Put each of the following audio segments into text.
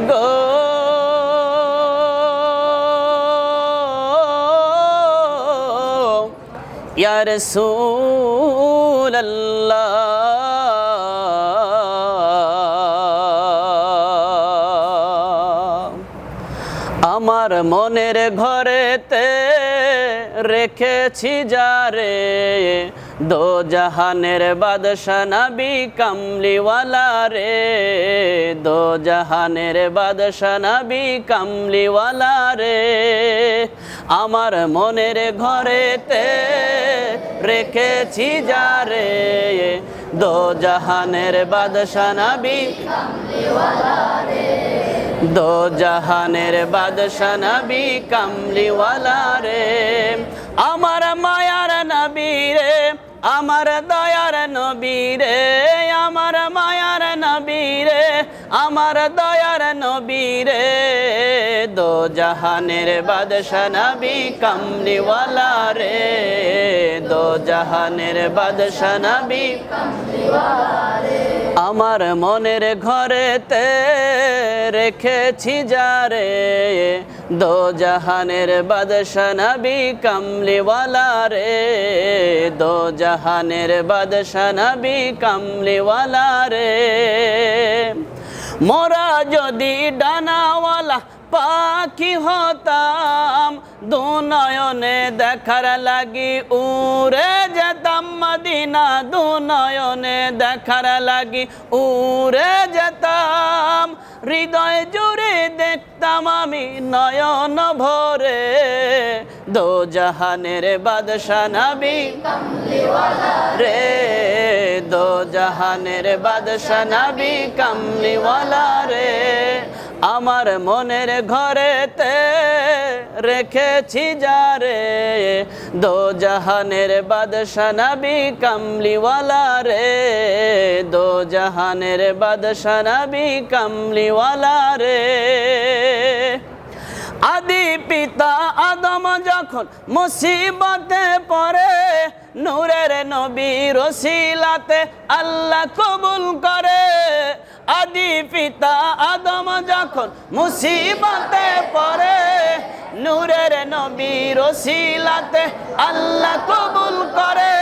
গো ইয়া রাসূলুল্লাহ আমার মনের ঘরেতে রেখেছি যারে দো জাহানের বাদশা নবী কামলিওয়ালা রে দো জাহানের বাদশা নবী কামলিওয়ালা রে আমার মনের ঘরেতে রেখেছি যারে দো জাহানের বাদশা নবী কামলিওয়ালা রে দো জাহানের বাদশা নবী কামলিওয়ালা রে আমার মায়ার নবী রে আমার দয়ার নবী রে আমার মায়ার নবী রে আমার দয়ার নবী রে দো জাহানের বাদশা নবী কামলিওয়ালা রে দো জাহানের বাদশা নবী কামলিওয়ালা রে আমার মনের ঘরেতে রেখেছি যারে দো জাহানের বাদশা নবী কামলিওয়ালা রে দো জাহানের বাদশা নবী কামলিওয়ালা রে মোরা যদি ডানাওয়ালা পাখি হতাম দু নয়নে দেখার লাগি উড়ে যেতাম মদিনা দু নয়নে দেখার লাগি উড়ে যেতাম হৃদয় জুড়ে দেখতাম আমি নয়ন ভরে দো জাহানের বাদশা নবী কামলিওয়ালা রে দো জাহানের বাদশা নবী কামলিওয়ালা রে আমার মনের ঘরেতে রেখেছি যারে দো জাহানের বাদশা নবী কামলিওয়ালা রে দো জাহানের বাদশা নবী কামলিওয়ালা রে আদি পিতা আদম যখন মুসিবতে পড়ে নূরের নবীর ওসিলাতে আল্লাহ কবুল করে আদি পিতা আদম যখন মুসিবতে পড়ে নূরের নবীর ওসিলাতে আল্লাহ কবুল করে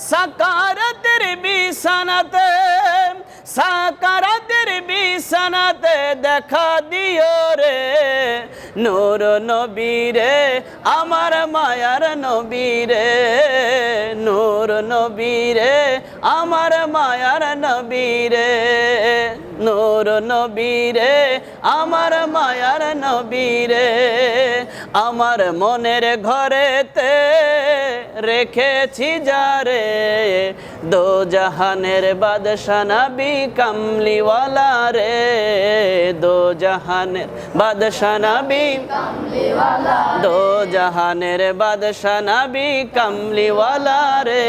সাকারাতের বিছানাতে সাকারাতের বিছানাতে দেখা দিও রে নূর নবী রে আমার মায়ার নবী রে নূর নবী রে আমার মায়ার নবী রে নূর নবী রে আমার মায়ার নবী রে আমার মনের ঘরেতে রেখেছি যারে দো জাহানের বাদশা নবী কামলিওয়ালা রে দো জাহানের বাদশা নবী কামলিওয়ালা দো জাহানের বাদশা নবী কামলিওয়ালা রে